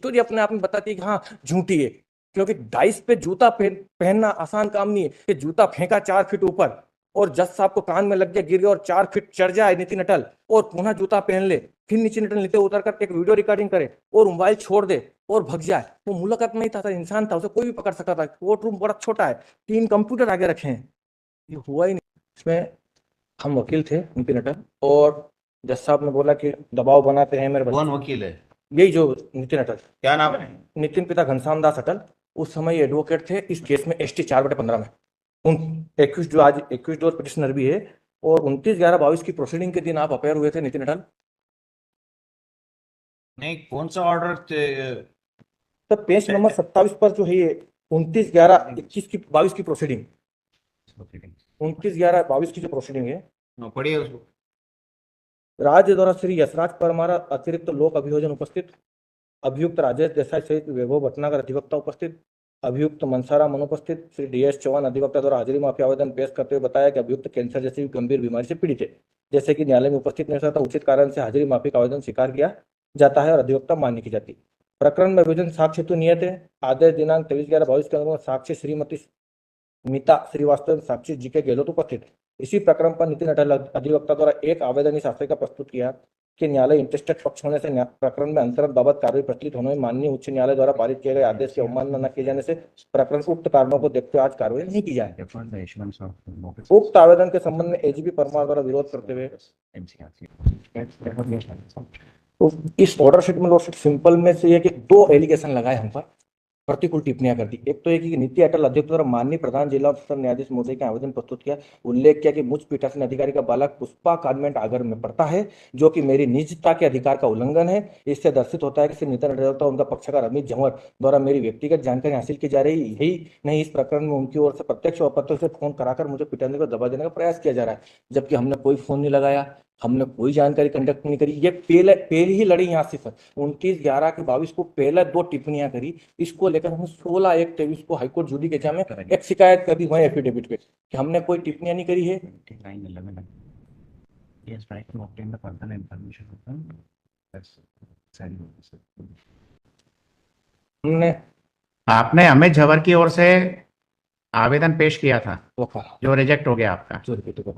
History अपने आप में बताती है कि हाँ झूठी है, क्योंकि डाइस पे जूता पहनना आसान काम नहीं है कि जूता फेंका 4 फीट ऊपर और जज साहब को कान में लग गया, गिर गया और 4 फीट चढ़ जाए नितिन अटल और पुनः जूता पहन ले, फिर नितिन अटल नीचे उतर कर एक वीडियो रिकॉर्डिंग करे और मोबाइल छोड़ दे और भग जाए। वो मुलाकात नहीं था, इंसान था, उसे कोई भी पकड़ सकता था। कोर्ट रूम बड़ा छोटा है, 3 कंप्यूटर आगे रखे हैं, ये हुआ ही नहीं। इसमें हम वकील थे नितिन अटल, और जज साहब ने बोला कि दबाव बनाते हैं मेरे कौन बच्चे। वकील है? यही जो नितिन अटल, क्या नाम है? नितिन पिता घनश्याम दास अटल, उस समय एडवोकेट थे इस केस में ST 4/15 में। उन 21 जो आज 21 और पिटिशनर भी है, और 29/11/22 की प्रोसीडिंग के दिन आप अपेयर हुए थे नितिन अटल। नहीं, कौन सा ऑर्डर? तब पेज नंबर 27 पर जो है ये 29/11/21 की 22 की प्रोसीडिंग, 29/11/22 की जो प्रोसीडिंग है, पढ़िए उसको। राज्य द्वारा श्री यशराज परमारा अतिरिक्त लोक अभियोजन उपस्थित, अभियुक्त राजेश देसाई सहित वैभव भटनागर अधिवक्ता उपस्थित, अभियुक्त मनसाराम अनुपस्थित। श्री DS चौहान अधिवक्ता द्वारा हाजिरी माफी आवेदन पेश करते हुए बताया कि अभियुक्त कैंसर जैसी गंभीर बीमारी से पीड़ित है, जैसे कि न्यायालय में उपस्थित नहीं रहता, उचित कारण से हाजिरी माफी का आवेदन स्वीकार किया जाता है और अधिवक्ता मान्य की जाती। प्रकरण में विभिन्न साक्ष्य हेतु नियत है। आदेश दिनांक 23/11/22 के अनुसार साक्ष्य श्रीमती मीता श्रीवास्तव, साक्षी GK गहलोत उपस्थित। इसी प्रकरण पर नितिन अटल अधिवक्ता द्वारा एक आवेदन इस आशय का प्रस्तुत किया कि न्यायालय इंटरेस्टेड पक्ष होने से प्रकरण में अंतरण बाबत कार्रवाई प्रचलित होने में माननीय उच्च न्यायालय द्वारा पारित किए गए आदेश की अवमानना न किए जाने से प्रकरण उक्त कारणों को देखते हुए आज कार्रवाई नहीं की जाए। उक्त आवेदन के संबंध में AGP परमार द्वारा विरोध करते हुए तो इस ऑर्डर शीट में लॉर्डशिप सिंपल में से ये कि 2 एलिगेशन लगाए हम पर, प्रतिकूल टिप्पणियां कर दी। एक तो ये कि नीति अटल अध्यक्ष द्वारा माननीय प्रधान जिला और सत्र न्यायाधीश महोदय के आवेदन प्रस्तुत किया, उल्लेख किया कि मुझ पीठासीन अधिकारी का बालक पुष्पा कॉन्वेंट आगर में पढ़ता है, जो कि मेरी निजता के अधिकार का उल्लंघन है। इससे दर्शित होता है कि श्री नितिन अटल उनका पक्षकार अमित जंवर द्वारा मेरी व्यक्तिगत जानकारी हासिल की जा रही है। यही नहीं, इस प्रकरण में उनकी ओर से प्रत्यक्ष और अप्रत्यक्ष से फोन कराकर मुझे पिटाने को दबा देने का प्रयास किया जा रहा है, जबकि हमने कोई फोन नहीं लगाया, हमने कोई जानकारी कंडक्ट नहीं करी। ये पहले ही लड़ी यहाँ से सर 29/11/22 को पहले 2 टिप्पणियां करी। इसको लेकर हम 16/1/23 को हाईकोर्ट जुडिकेचा में एक शिकायत कर दी वही एफिडेविट पे कि हमने कोई टिप्पणियां नहीं करी है। हमने आपने अमित झंवर की ओर से आवेदन पेश किया था जो रिजेक्ट हो गया आपका,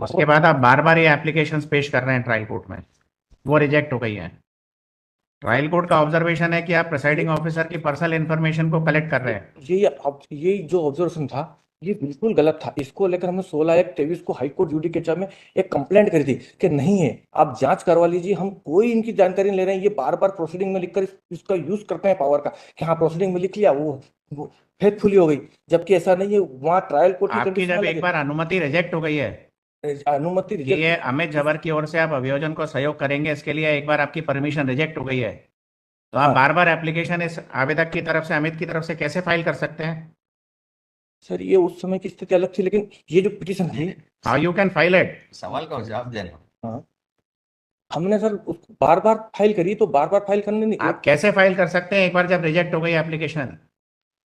उसके बाद आप बार बार ये एप्लीकेशंस पेश कर रहे हैं ट्रायल कोर्ट में, वो रिजेक्ट हो गई है। ट्रायल कोर्ट का ऑब्जर्वेशन है कि आप प्रिसाइडिंग ऑफिसर की पर्सनल इंफॉर्मेशन को कलेक्ट कर रहे हैं। ये जो ऑब्जर्वेशन था ये बिल्कुल गलत था। इसको लेकर हमने 16/1/23 को हाईकोर्ट जुडिकेचा में एक कंप्लेंट करी थी कि नहीं है, आप जांच करवा लीजिए, हम कोई इनकी जानकारी नहीं ले रहे हैं। ये बार बार प्रोसीडिंग में लिखकर इसका यूज करते हैं पावर का कि हाँ प्रोसीडिंग में लिख लिया, वो फेथफुली हो गई, जबकि ऐसा नहीं है। वहाँ ट्रायल कोर्ट आपकी जब एक बार अनुमति रिजेक्ट हो गई है, अनुमति कि ये अमित झंवर की ओर से आप अभियोजन को सहयोग करेंगे, इसके लिए एक बार आपकी परमिशन रिजेक्ट हो गई है, तो आप बार बार एप्लीकेशन इस आवेदक की तरफ से, अमित की तरफ से कैसे फाइल कर सकते हैं? सर ये उस समय की स्थिति अलग थी, लेकिन ये जो पिटीशन थी, how you can file it? सवाल का जवाब देना। हाँ हमने सर बार बार फाइल करी, तो बार बार फाइल करने नहीं। आप कैसे फाइल कर सकते हैं एक बार जब रिजेक्ट हो गई एप्लीकेशन,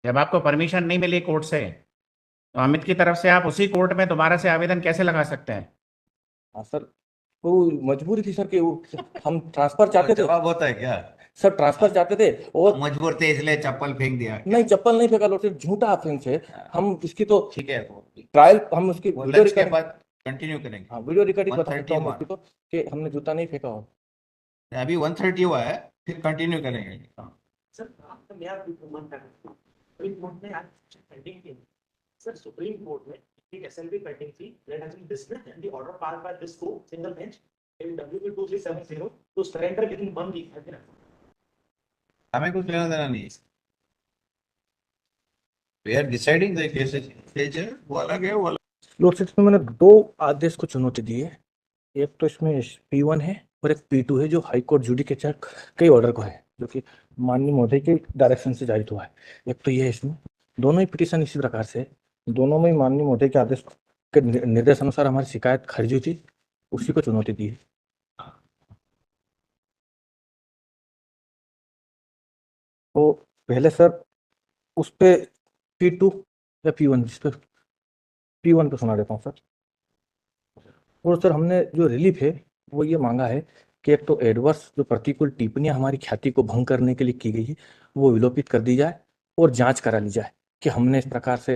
जब आपको परमिशन नहीं मिली कोर्ट से, तो अमित की तरफ से आप उसी कोर्ट में दोबारा से आवेदन कैसे लगा सकते हैं? हाँ सर, वो मजबूरी थी सर कि हम ट्रांसफर चाहते थे। जवाब होता है क्या? सर ट्रांसफर चाहते थे और मजबूर थे इसलिए चप्पल फेंक दिया? नहीं, चप्पल नहीं फेंका लॉर्ड, झूठा ऑफेंस है। हम इसकी तो ठीक है, ट्रायल, हम उसकी वीडियो के बाद कंटिन्यू करेंगे। हाँ वीडियो रिकॉर्डिंग बता सकता हूँ उसकी तो कि हमने जूता नहीं फेंका हो। अभी 130 हुआ है, फिर कंटिन्यू करेंगे। सर सुप्रीम कोर्ट में एक SLP पेंडिंग थी, that has been dismissed and the order passed by this court single bench in WB2370 to surrender within 1 week has been approved. हमें कुछ लेना देना नहीं है। We are deciding the cases, वो अलग है, वो अलग। लॉर्ड में मैंने 2 आदेश को चुनौती दी है, एक तो इसमें P1 है और एक P2 है जो हाईकोर्ट जुडिकेचर कई ऑर्डर को है, जो कि माननीय महोदय के डायरेक्शन से जारी हुआ है। एक तो ये है, इसमें दोनों ही पिटीशन इसी प्रकार से, दोनों में माननीय महोदय के आदेश के निर्देश अनुसार हमारी शिकायत खारिज हुई थी, उसी को चुनौती दी है। तो पहले सर उस पे P2 या P1, जिस पे P1 पे सुना देता हूँ सर। और सर हमने जो रिलीफ है वो ये मांगा है कि एक तो एडवर्स जो प्रतिकूल टिप्पणियां हमारी ख्याति को भंग करने के लिए की गई है वो विलोपित कर दी जाए और जांच करा ली जाए कि हमने इस प्रकार से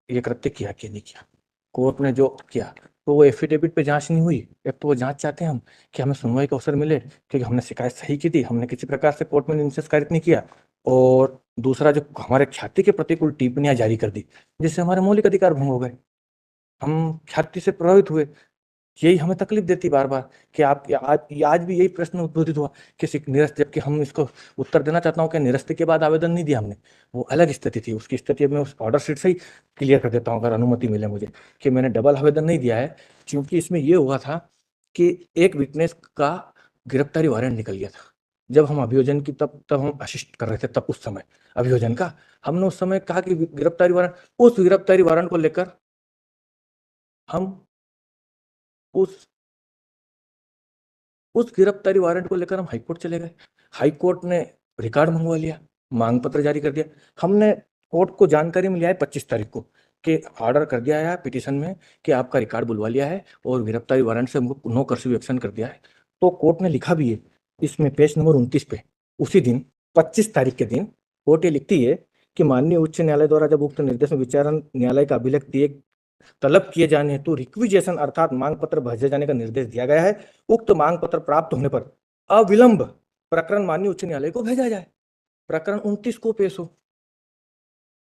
ये कृत्य किया कि नहीं किया। कोर्ट ने जो किया तो वो एफिडेविट पे जांच नहीं हुई। एक तो वो जांच चाहते हैं हम कि हमें सुनवाई का अवसर मिले क्योंकि हमने शिकायत सही की थी, हमने किसी प्रकार से कोर्ट में निंदनीय कारित नहीं किया। और दूसरा जो हमारे ख्याति के प्रतिकूल टिप्पणियां जारी कर दी जिससे हमारे मौलिक अधिकार भंग हो गए, हम ख्याति से प्रभावित हुए। यही हमें तकलीफ देती बार बार कि आप आज भी यही प्रश्न उद्भूत हुआ कि निरस्त, जबकि हम इसको उत्तर देना चाहता हूँ कि निरस्त के बाद आवेदन नहीं दिया हमने, वो अलग स्थिति थी। उसकी स्थिति मैं उस ऑर्डर शीट से ही क्लियर कर देता हूँ अगर अनुमति मिले मुझे कि मैंने डबल आवेदन नहीं दिया है, क्योंकि इसमें ये हुआ था कि एक विटनेस का गिरफ्तारी वारंट निकल गया था जब हम अभियोजन की तब हम असिस्ट कर रहे थे। तब उस समय अभियोजन का हमने उस समय कहा कि गिरफ्तारी वारंट, उस गिरफ्तारी वारंट को लेकर हम उस गिरफ्तारी वारंट को लेकर हम हाईकोर्ट चले गए। हाईकोर्ट ने रिकॉर्ड मंगवा लिया, मांग पत्र जारी कर दिया। हमने कोर्ट को जानकारी में लिया है 25 तारीख को कि ऑर्डर कर दिया है पिटीशन में कि आपका रिकॉर्ड बुलवा लिया है और गिरफ्तारी वारंट से हमको नो कर्फ्यू एक्शन कर दिया है। तो कोर्ट ने लिखा भी है इसमें पेज नंबर 29 पे, उसी दिन 25 तारीख के दिन कोर्ट ये लिखती है कि माननीय उच्च न्यायालय द्वारा जब उक्त निर्देश में विचारण न्यायालय का अभिलेख दिए तलब किए जाने हेतु रिक्विजेशन अर्थात मांग पत्र भेजे जाने का निर्देश दिया गया है, उक्त मांग पत्र प्राप्त होने पर अविलंब प्रकरण माननीय उच्च न्यायालय को भेजा जाए। प्रकरण 29 को पेश हो।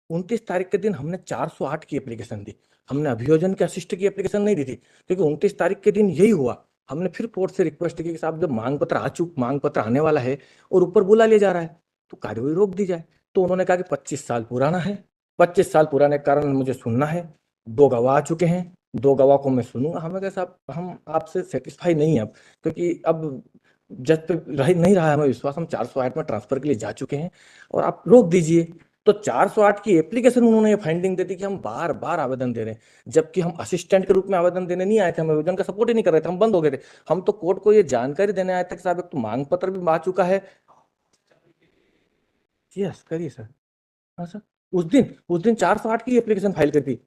29 तारीख के दिन हमने 408 की एप्लीकेशन दी, हमने अभियोजन के असिस्ट की एप्लीकेशन नहीं दी थी क्योंकि 29 तारीख के दिन यही हुआ। हमने फिर कोर्ट से रिक्वेस्ट की कि साहब जब मांग पत्र आने वाला है और ऊपर बुला लिया जा रहा है तो कार्यवाही रोक दी जाए। तो उन्होंने कहा कि 25 साल पुराना है, 25 साल पुराने कारण मुझे सुनना है, 2 गवाह आ चुके हैं, 2 गवाह को मैं सुनूंगा। हमें कहा साहब हम आपसे सेटिस्फाई नहीं है अब, क्योंकि अब जज पे नहीं रहा हमें विश्वास, हम 408 में ट्रांसफर के लिए जा चुके हैं और आप रोक दीजिए। तो 408 की एप्लीकेशन उन्होंने ये फाइंडिंग दे दी कि हम बार बार आवेदन दे रहे हैं, जबकि हम असिस्टेंट के रूप में आवेदन देने नहीं आए थे, हम आवेदन का सपोर्ट ही नहीं कर रहे थे, हम बंद हो गए थे। हम तो कोर्ट को ये जानकारी देने आए थे कि साहब एक तो मांग पत्र भी आ चुका है। यस करिए सर। हाँ सर, उस दिन 408 की एप्लीकेशन फाइल कर दी।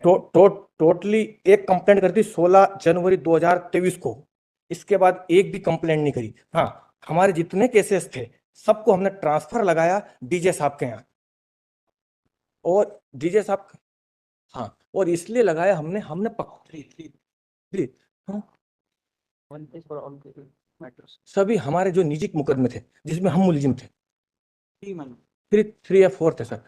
टोटली एक कंप्लेंट कर दी 16 जनवरी 2023 को। इसके बाद एक भी कंप्लेंट नहीं करी। हाँ, हमारे जितने केसेस थे सबको हमने ट्रांसफर लगाया डीजे साहब के यहाँ, और डीजे साहब, हाँ, और इसलिए लगाया हमने हाँ, सभी हमारे जो निजी मुकदमे थे जिसमें हम मुलजिम थे, 3 या 4 थे सर,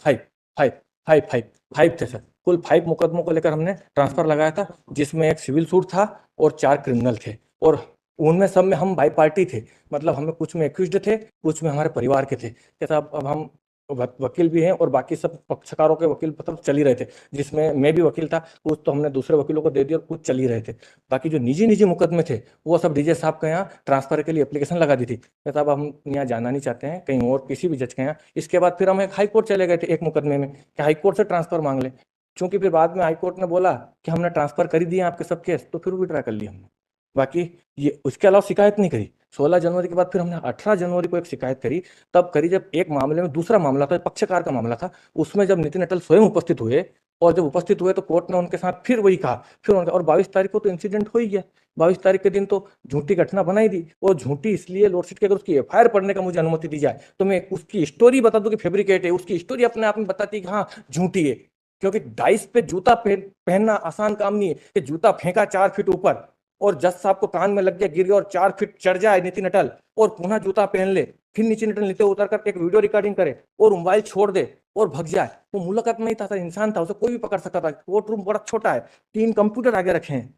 5 थे सर, कुल 5 मुकदमों को लेकर हमने ट्रांसफर लगाया था, जिसमें एक सिविल सूट था और 4 क्रिमिनल थे। और उनमें सब में हम बाई पार्टी थे, मतलब हमें कुछ में एक्यूज्ड थे, कुछ में हमारे परिवार के थे कि साहब अब हम वकील भी हैं और बाकी सब पक्षकारों के वकील मतलब चल ही रहे थे, जिसमें मैं भी वकील था। कुछ तो हमने दूसरे वकीलों को दे दिया और कुछ चल ही रहे थे। बाकी जो निजी मुकदमे थे वो सब डीजे साहब के यहाँ ट्रांसफर के लिए एप्लीकेशन लगा दी थी कि साहब हम यहाँ जाना नहीं चाहते हैं कहीं और किसी भी जज के यहाँ। इसके बाद फिर हम एक हाई कोर्ट चले गए थे एक मुकदमे में कि हाई कोर्ट से ट्रांसफर मांग ले, क्योंकि फिर बाद में हाई कोर्ट ने बोला कि हमने ट्रांसफर कर ही दिए आपके सब केस, तो फिर विड्रा कर लिया हमने। बाकी ये उसके अलावा शिकायत नहीं करी। 16 जनवरी के बाद फिर हमने 18 जनवरी को एक शिकायत करी, तब करी जब एक मामले में, दूसरा मामला था, पक्षकार का मामला था, उसमें जब नितिन अटल स्वयं उपस्थित हुए, और जब उपस्थित हुए तो कोर्ट ने उनके साथ फिर वही कहा, फिर उनका, और 22 तारीख को तो इंसिडेंट हो ही गया। 22 तारीख के दिन तो झूठी घटना बनाई दी, और झूठी इसलिए लॉर्डशिप की, अगर उसकी एफआईआर पढ़ने का मुझे अनुमति दी जाए तो मैं उसकी स्टोरी बता दूं कि फेब्रिकेट है, उसकी स्टोरी अपने आप में बताती है कि हाँ झूठी है, क्योंकि डाइस पे जूता पहनना आसान काम नहीं है कि जूता फेंका 4 फीट ऊपर और जज साहब को कान में लग गया, गिर गया और 4 फीट चढ़ जाए नितिन अटल, और पुनः जूता पहन ले, फिर नितिन अटल नीचे उतर कर एक वीडियो रिकॉर्डिंग करे और मोबाइल छोड़ दे और भग जाए। वो मुलाकात नहीं था सर, इंसान था, उसे कोई भी पकड़ सकता था। कोर्ट रूम बड़ा छोटा है, 3 कंप्यूटर आगे रखे हैं,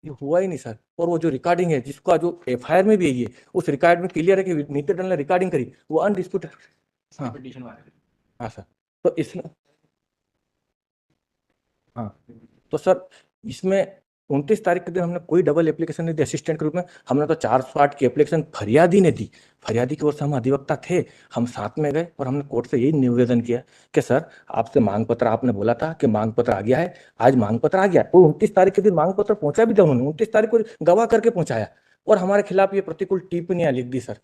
ये हुआ ही नहीं सर। और वो जो रिकॉर्डिंग है, जिसका जो एफआईआर में भी है, ये उस रिकॉर्ड में क्लियर है कि नितिन अटल ने रिकॉर्डिंग करी, वो अनडिस्प्यूटेड। हाँ हाँ सर, तो इसमें, हाँ, तो सर इसमें 29 तारीख के दिन हमने कोई डबल एप्लीकेशन नहीं दी असिस्टेंट के रूप में, हमने तो 408 की एप्लीकेशन फरियादी ने दी। फरियादी की ओर से हम अधिवक्ता थे, हम साथ में गए और हमने कोर्ट से यही निवेदन किया कि सर आपसे मांग पत्र, आपने बोला था कि मांग पत्र आ गया है, आज मांग पत्र आ गया। तो 29 तारीख के दिन मांग पत्र पहुंचा भी था उन्होंने, 29 तारीख को गवाह करके पहुंचाया, और हमारे खिलाफ ये प्रतिकूल टिप्पणियां लिख दी सर।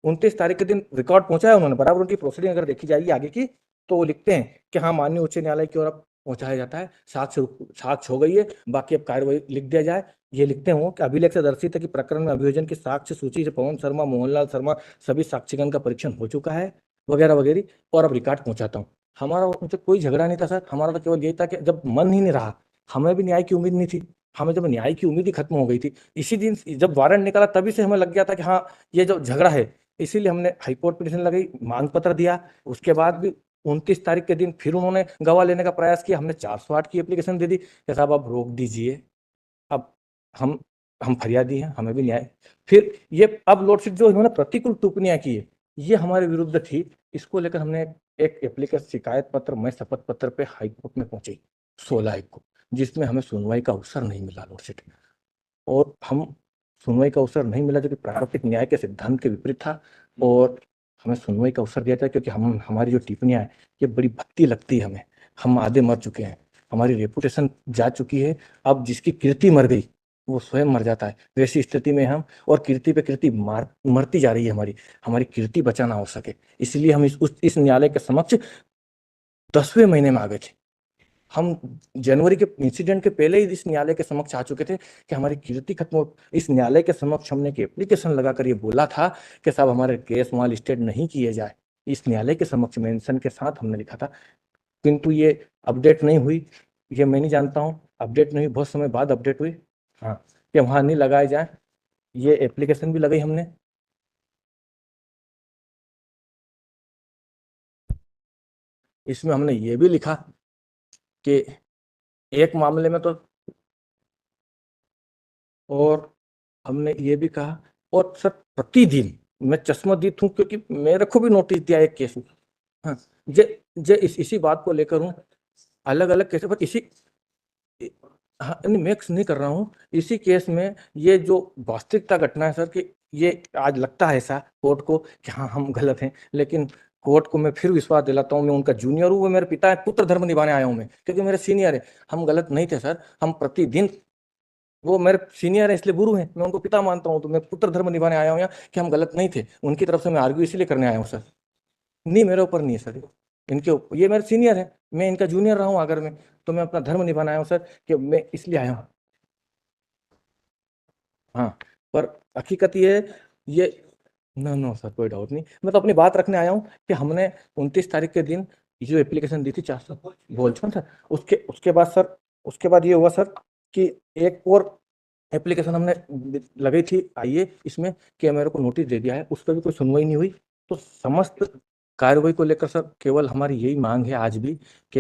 29 तारीख के दिन रिकॉर्ड पहुंचाया उन्होंने, बराबर उनकी प्रोसीडिंग अगर देखी जाएगी आगे की, तो वो लिखते हैं कि हाँ माननीय उच्च न्यायालय की ओर पहुंचाया जाता है। साक्ष्य हो गई है, बाकी अब कार्रवाई लिख दिया जाए। ये लिखते हो कि अभिलेख से दर्शित है कि प्रकरण में अभियोजन की साक्ष्य सूची से पवन शर्मा, मोहनलाल शर्मा सभी साक्षीगण का परीक्षण हो चुका है, वगैरह वगैरह, और अब रिकॉर्ड पहुंचाता हूँ। हमारा उनसे कोई झगड़ा नहीं था सर, हमारा तो केवल यही था कि जब मन ही नहीं रहा, हमें भी न्याय की उम्मीद नहीं थी, हमें जब न्याय की उम्मीद ही खत्म हो गई थी, इसी दिन जब वारंट निकला तभी से हमें लग गया था कि हाँ ये जो झगड़ा है, इसीलिए हमने हाईकोर्ट पिटीशन लगाई, मांग पत्र दिया। उसके बाद भी 29 तारीख के दिन फिर उन्होंने गवाह लेने का प्रयास किया, हमने 408 की एप्लीकेशन दे दी कि साहब आप रोक दीजिए, अब हम हम फरियादी हैं, हमें भी न्याय। फिर ये अब लॉर्डशिप जो इन्होंने प्रतिकूल टिप्पणियां की है, ये हमारे विरुद्ध थी, इसको लेकर हमने एक एप्लीकेशन शिकायत पत्र मैं शपथ पत्र पे हाईकोर्ट में पहुंची 16 को, जिसमें हमें सुनवाई का अवसर नहीं मिला लॉर्डशिप, और हम सुनवाई का अवसर नहीं मिला जो कि प्राकृतिक न्याय के सिद्धांत के विपरीत था, और हमें सुनवाई का अवसर दिया था क्योंकि हमारी जो टिप्पणियां हैं ये बड़ी भद्दी लगती है हमें, हम आधे मर चुके हैं, हमारी रेपुटेशन जा चुकी है, अब जिसकी कीर्ति मर गई वो स्वयं मर जाता है, वैसी स्थिति में हम, और कीर्ति पे कीर्ति मरती जा रही है, हमारी कीर्ति बचाना हो सके, इसलिए हम इस न्यायालय के समक्ष 10वें महीने में आ गए थे। हम जनवरी के इंसिडेंट के पहले ही इस न्यायालय के समक्ष आ चुके थे कि हमारी कीर्ति खत्म हो। इस न्यायालय के समक्ष हमने एक एप्लीकेशन लगाकर ये बोला था कि साहब हमारे केस वहां लिस्टेड नहीं किए जाए, इस न्यायालय के समक्ष मेंशन के साथ हमने लिखा था, किंतु ये अपडेट नहीं हुई, ये मैं नहीं जानता हूँ, अपडेट नहीं हुई, बहुत समय बाद अपडेट हुई, हाँ, कि वहां नहीं लगाए जाए। ये एप्लीकेशन भी लगाई हमने, इसमें हमने ये भी लिखा कि एक मामले में तो, और हमने ये भी कहा, और सर प्रतिदिन मैं चश्मदीद हूँ क्योंकि मेरे को भी नोटिस दिया एक केस में, हाँ, जे इसी बात को लेकर हूँ, अलग अलग केस पर इसी, हाँ नहीं मिक्स नहीं कर रहा हूँ, इसी केस में ये जो वास्तविकता घटना है सर कि ये आज लगता है ऐसा कोर्ट को कि हाँ हम गलत हैं, लेकिन कोर्ट को मैं फिर विश्वास दिलाता हूँ, मैं उनका जूनियर हूँ, वो मेरे पिता है, पुत्र धर्म निभाने आया हूँ मैं, क्योंकि मेरे सीनियर है, हम गलत नहीं थे सर, हम प्रतिदिन, वो मेरे सीनियर है इसलिए गुरु हैं, मैं उनको पिता मानता हूँ, तो मैं पुत्र धर्म निभाने आया हूँ यहाँ कि हम गलत नहीं थे, उनकी तरफ से मैं आर्ग्यू इसीलिए करने आया हूँ सर, नहीं मेरे ऊपर नहीं है सर, इनके ऊपर, ये मेरे सीनियर है, मैं इनका जूनियर रहा हूँ अगर मैं, तो मैं अपना धर्म निभाने आया हूँ सर कि मैं इसलिए आया हूँ, हाँ, पर हकीकत ये है, ये नो नो सर कोई डाउट नहीं, मैं तो अपनी बात रखने आया हूँ कि हमने 29 तारीख के दिन ये जो एप्लीकेशन दी थी 400 बोल चुका सर, उसके बाद सर, उसके बाद ये हुआ सर कि एक और एप्लीकेशन हमने लगाई थी आइए इसमें कि मेरे को नोटिस दे दिया है, उस पर भी कोई सुनवाई नहीं हुई, तो समस्त कार्रवाई को लेकर सर केवल हमारी यही मांग है आज भी कि